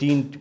3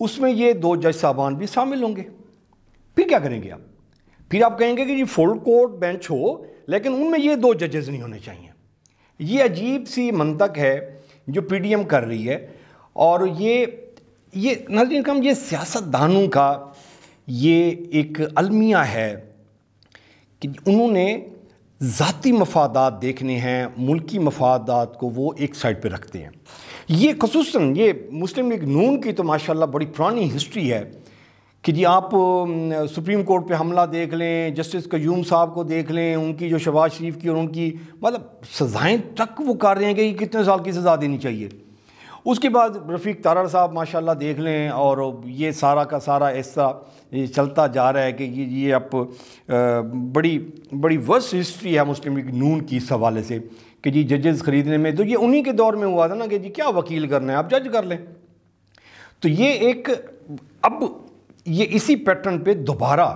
اس میں یہ 2 جج صاحبان بھی شامل ہوں گے. پھر کیا کریں گے آپ؟ پھر آپ کہیں گے کہ جی فل کورٹ بینچ ہو لیکن ان میں یہ 2 ججز نہیں ہونے چاہیے. یہ عجیب سی منطق ہے جو پی ڈی ایم کر رہی ہے. اور یہ ناظرین کرام یہ سیاست دانوں کا یہ ایک المیہ ہے کہ انہوں نے ذاتی مفادات دیکھنے ہیں، ملکی مفادات کو وہ ایک سائڈ پہ رکھتے ہیں. یہ خصوصاً یہ مسلم لیگ نون کی تو ماشاءاللہ بڑی پرانی ہسٹری ہے کہ جی آپ سپریم کورٹ پہ حملہ دیکھ لیں، جسٹس قیوم صاحب کو دیکھ لیں، ان کی جو شہباز شریف کی اور ان کی مطلب سزائیں تک وہ کر رہے ہیں کہ یہ کتنے سال کی سزا دینی چاہیے. اس کے بعد رفیق تارڑ صاحب ماشاءاللہ دیکھ لیں، اور یہ سارا کا سارا ایسا چلتا جا رہا ہے کہ یہ اب بڑی ورس ہسٹری ہے مسلم لیگ نون کی اس حوالے سے کہ جی ججز خریدنے میں. تو یہ انہی کے دور میں ہوا تھا نا کہ جی کیا وکیل کرنا ہے، آپ جج کر لیں. تو یہ ایک اب یہ اسی پیٹرن پہ دوبارہ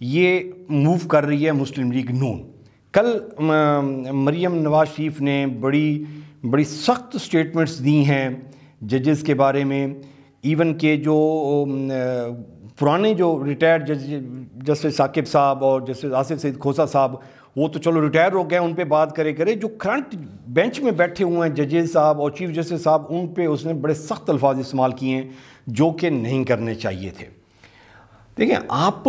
یہ موو کر رہی ہے مسلم لیگ نون. کل مریم نواز شریف نے بڑی سخت سٹیٹمنٹس دی ہیں ججز کے بارے میں. ایون کہ جو پرانے جو ریٹائرڈ جسٹس ثاقب صاحب اور جسٹس آصف سعید کھوسہ صاحب وہ تو چلو ریٹائر ہو گئے، ان پہ بات کرے جو کرنٹ بینچ میں بیٹھے ہوئے ہیں ججز صاحب اور چیف جسٹس صاحب، ان پہ اس نے بڑے سخت الفاظ استعمال کیے ہیں جو کہ نہیں کرنے چاہیے تھے. دیکھیں آپ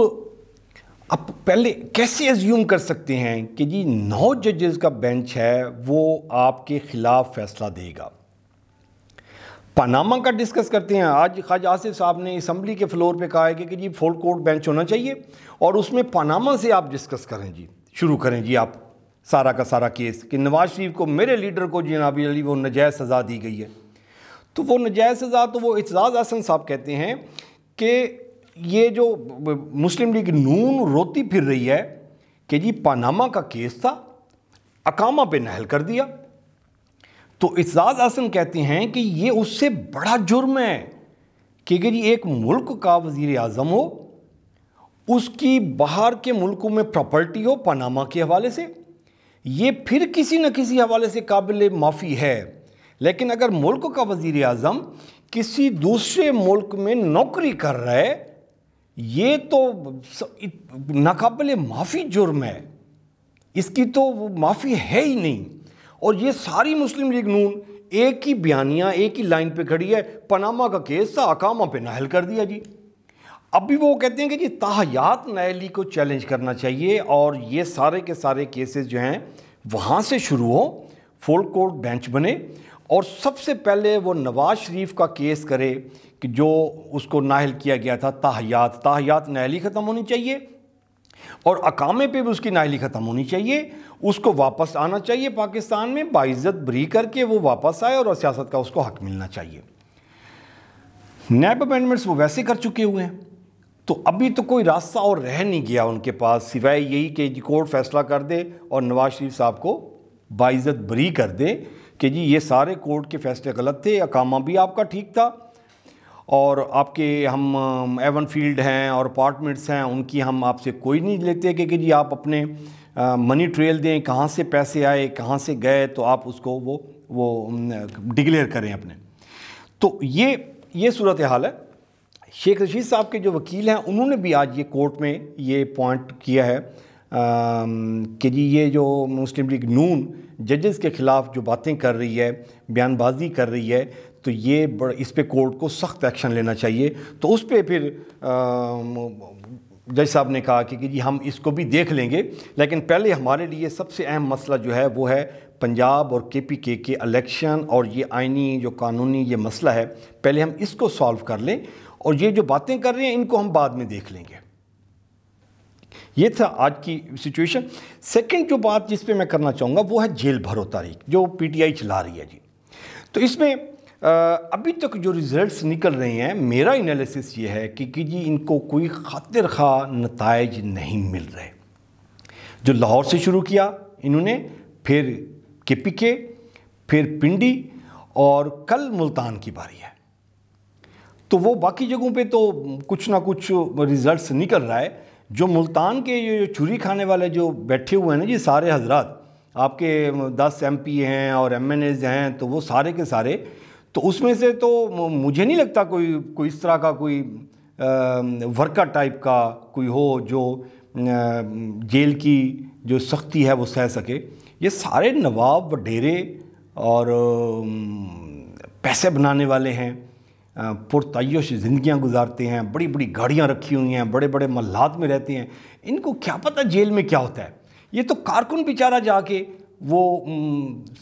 پہلے کیسے ایزیوم کر سکتے ہیں کہ جی 9 ججز کا بینچ ہے وہ آپ کے خلاف فیصلہ دے گا. پاناما کا ڈسکس کرتے ہیں. آج خواجہ آصف صاحب نے اسمبلی کے فلور پہ کہا ہے کہ جی فل کورٹ بینچ ہونا چاہیے اور اس میں پاناما سے آپ ڈسکس کریں جی، شروع کریں جی آپ سارا کا سارا کیس کہ نواز شریف کو، میرے لیڈر کو جناب علی وہ ناجائز سزا دی گئی ہے. تو وہ ناجائز سزا تو وہ اعتزاز احسن صاحب کہتے ہیں کہ یہ جو مسلم لیگ نون روتی پھر رہی ہے کہ جی پاناما کا کیس تھا، اقامہ پہ نہل کر دیا. تو اعتزاز احسن کہتے ہیں کہ یہ اس سے بڑا جرم ہے کہ جی ایک ملک کا وزیر اعظم ہو، اس کی باہر کے ملکوں میں پراپرٹی ہو پاناما کے حوالے سے، یہ پھر کسی نہ کسی حوالے سے قابل معافی ہے. لیکن اگر ملک کا وزیر اعظم کسی دوسرے ملک میں نوکری کر رہا ہے، یہ تو ناقابل معافی جرم ہے، اس کی تو معافی ہے ہی نہیں. اور یہ ساری مسلم لیگ نون ایک ہی بیانیہ ایک ہی لائن پہ کھڑی ہے، پاناما کا کیس تھا، اقامہ پہ نااہل کر دیا جی. اب بھی وہ کہتے ہیں کہ جی تاحیات نااہلی کو چیلنج کرنا چاہیے اور یہ سارے کے سارے کیسز جو ہیں وہاں سے شروع ہوں، فل کورٹ بینچ بنے اور سب سے پہلے وہ نواز شریف کا کیس کرے کہ جو اس کو نااہل کیا گیا تھا. تاحیات نااہلی ختم ہونی چاہیے اور اقامے پہ بھی اس کی نااہلی ختم ہونی چاہیے. اس کو واپس آنا چاہیے پاکستان میں، باعزت بری کر کے وہ واپس آئے اور سیاست کا اس کو حق ملنا چاہیے. نیب امینڈمنٹس وہ ویسے کر چکے ہوئے ہیں، تو ابھی تو کوئی راستہ اور رہ نہیں گیا ان کے پاس سوائے یہی کہ جی کورٹ فیصلہ کر دے اور نواز شریف صاحب کو باعزت بری کر دے کہ جی یہ سارے کورٹ کے فیصلے غلط تھے، اقامہ بھی آپ کا ٹھیک تھا اور آپ کے ہم ایون فیلڈ ہیں اور اپارٹمنٹس ہیں ان کی ہم آپ سے کوئی نہیں لیتے کہ جی آپ اپنے منی ٹریل دیں، کہاں سے پیسے آئے کہاں سے گئے تو آپ اس کو وہ ڈکلیئر کریں اپنے. تو یہ صورتحال ہے. شیخ رشید صاحب کے جو وکیل ہیں انہوں نے بھی آج یہ کورٹ میں یہ پوائنٹ کیا ہے کہ جی یہ جو مسلم لیگ نون ججز کے خلاف جو باتیں کر رہی ہے، بیان بازی کر رہی ہے، تو یہ اس پہ کورٹ کو سخت ایکشن لینا چاہیے. تو اس پہ پھر جج صاحب نے کہا کہ جی ہم اس کو بھی دیکھ لیں گے، لیکن پہلے ہمارے لیے سب سے اہم مسئلہ جو ہے وہ ہے پنجاب اور کے پی کے الیکشن اور یہ آئینی جو قانونی یہ مسئلہ ہے، پہلے ہم اس کو سالو کر لیں اور یہ جو باتیں کر رہے ہیں ان کو ہم بعد میں دیکھ لیں گے. یہ تھا آج کی سچویشن. سیکنڈ جو بات جس پہ میں کرنا چاہوں گا وہ ہے جیل بھرو تاریخ جو پی ٹی آئی چلا رہی ہے جی. تو اس میں ابھی تک جو ریزلٹس نکل رہے ہیں میرا انالیسس یہ ہے کہ جی ان کو کوئی خاطر خواہ نتائج نہیں مل رہے. جو لاہور سے شروع کیا انہوں نے، پھر کے پی کے، پھر پنڈی اور کل ملتان کی باری ہے. تو وہ باقی جگہوں پہ تو کچھ نہ کچھ ریزلٹس نکل رہا ہے. جو ملتان کے جو چوری کھانے والے جو بیٹھے ہوئے ہیں نا جی سارے حضرات، آپ کے 10 ایم پی ہیں اور ایم این ایز ہیں، تو وہ سارے کے سارے تو اس میں سے تو مجھے نہیں لگتا کوئی اس طرح کا کوئی ورکر ٹائپ کا کوئی ہو جو جیل کی جو سختی ہے وہ سہ سکے۔ یہ سارے نواب وڈیرے اور پیسے بنانے والے ہیں، پرتعیش زندگیاں گزارتے ہیں، بڑی بڑی گاڑیاں رکھی ہوئی ہیں، بڑے بڑے محلات میں رہتے ہیں، ان کو کیا پتہ جیل میں کیا ہوتا ہے۔ یہ تو کارکن بیچارہ جا کے وہ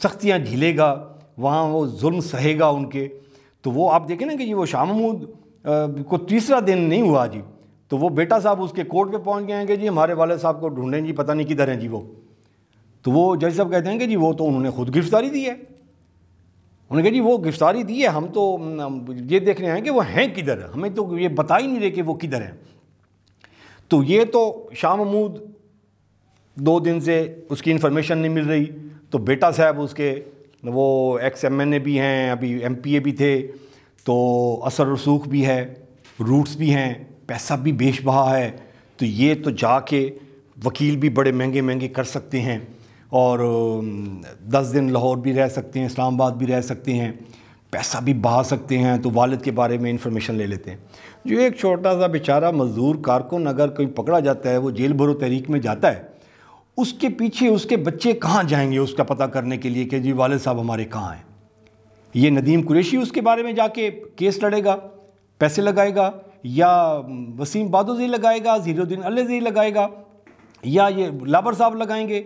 سختیاں جھیلے گا، وہاں وہ ظلم سہے گا ان کے۔ تو وہ آپ دیکھیں نا کہ وہ شاہ محمود کو تیسرا دن نہیں ہوا جی، تو وہ بیٹا صاحب اس کے کورٹ پہ پہنچ گئے ہیں کہ جی ہمارے والد صاحب کو ڈھونڈیں جی، پتہ نہیں کدھر ہیں جی وہ۔ تو وہ جج صاحب کہتے ہیں کہ جی وہ تو انہوں نے خود گرفتاری دی ہے، انہوں نے کہا جی وہ گرفتاری دی ہے، ہم تو یہ دیکھ رہے ہیں کہ وہ ہیں کدھر، ہمیں تو یہ بتا ہی نہیں رہے کہ وہ کدھر ہیں۔ تو یہ تو شاہ محمود 2 دن سے اس کی انفارمیشن نہیں مل رہی، تو بیٹا صاحب اس کے وہ ایکس ایم این اے بھی ہیں، ابھی ایم پی اے بھی تھے، تو اثر رسوخ بھی ہے، روٹس بھی ہیں، پیسہ بھی بیش بہا ہے، تو یہ تو جا کے وکیل بھی بڑے مہنگے مہنگے کر سکتے ہیں، اور 10 دن لاہور بھی رہ سکتے ہیں، اسلام آباد بھی رہ سکتے ہیں، پیسہ بھی بہا سکتے ہیں، تو والد کے بارے میں انفارمیشن لے لیتے ہیں۔ جو ایک چھوٹا سا بیچارہ مزدور کارکن اگر کوئی پکڑا جاتا ہے، وہ جیل بھرو تحریک میں جاتا ہے، اس کے پیچھے اس کے بچے کہاں جائیں گے اس کا پتہ کرنے کے لیے کہ جی والد صاحب ہمارے کہاں ہیں؟ یہ ندیم قریشی اس کے بارے میں جا کے کیس لڑے گا، پیسے لگائے گا، یا وسیم بادوزی لگائے گا، ظہیر الدین الزئی لگائے گا، یا یہ لابر صاحب لگائیں گے،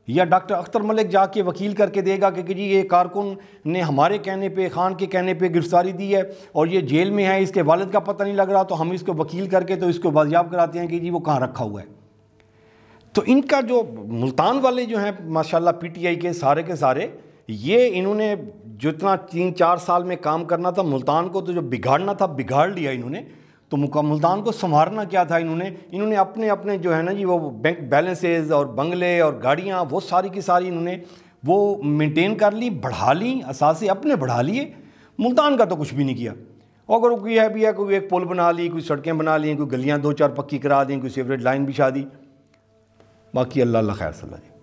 یا ڈاکٹر اختر ملک جا کے وکیل کر کے دے گا کہ جی یہ کارکن نے ہمارے کہنے پہ، خان کے کہنے پہ گرفتاری دی ہے اور یہ جیل میں ہے، اس کے والد کا پتہ نہیں لگ رہا، تو ہم اس کو وکیل کر کے تو اس کو بازیاب کراتے ہیں کہ جی وہ کہاں رکھا ہوا ہے۔ تو ان کا جو ملتان والے جو ہیں ماشاءاللہ پی ٹی آئی کے سارے یہ انہوں نے جتنا 3-4 سال میں کام کرنا تھا ملتان کو، تو جو بگاڑنا تھا بگاڑ لیا انہوں نے۔ تو ملتان کو سنوارنا کیا تھا انہوں نے اپنے جو ہے نا جی وہ بینک بیلنسز اور بنگلے اور گاڑیاں وہ ساری کی ساری انہوں نے وہ مینٹین کر لی، بڑھا لی، اثاثے اپنے بڑھا لیے۔ ملتان کا تو کچھ بھی نہیں کیا۔ اگر کوئی ہے بھی ہے، کوئی ایک پل بنا لی، کوئی سڑکیں بنا لی، کوئی گلیاں 2-4 پکی کرا دیں، کوئی سیوریج لائن بچھا دی، باقی اللہ خیر صلی اللہ جی۔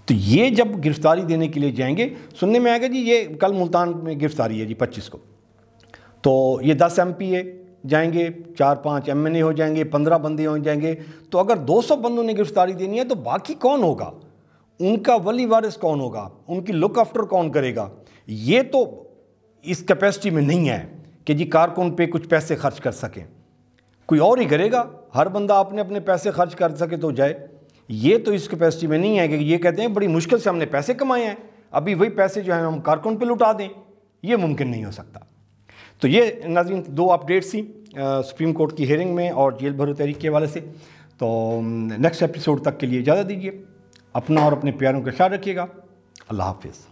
تو یہ جب گرفتاری دینے کے لیے جائیں گے، سننے میں آئے گا جی یہ کل ملتان میں گرفتاری ہے جی 25 کو، تو یہ 10 ایم پی اے جائیں گے، 4-5 ایم این اے ہو جائیں گے، 15 بندے ہو جائیں گے، تو اگر 200 بندوں نے گرفتاری دینی ہے تو باقی کون ہوگا؟ ان کا ولی وارث کون ہوگا؟ ان کی لک آفٹر کون کرے گا؟ یہ تو اس کیپیسٹی میں نہیں ہے کہ جی کارکن پہ کچھ پیسے خرچ کر سکیں، کوئی اور ہی کرے گا، ہر بندہ اپنے پیسے خرچ کر سکے تو جائے۔ یہ تو اس کیپیسٹی میں نہیں ہے کہ یہ کہتے ہیں بڑی مشکل سے ہم نے پیسے کمائے ہیں، ابھی وہی پیسے جو ہیں ہم کارکن پہ لٹا دیں، یہ ممکن نہیں ہو سکتا۔ تو یہ ناظرین 2 اپڈیٹس تھیں سپریم کورٹ کی ہیئرنگ میں اور جیل بھرو تحریک کے حوالے سے۔ تو نیکسٹ ایپیسوڈ تک کے لیے اجازت دیجیے، اپنا اور اپنے پیاروں کا خیال رکھیے گا۔ اللہ حافظ۔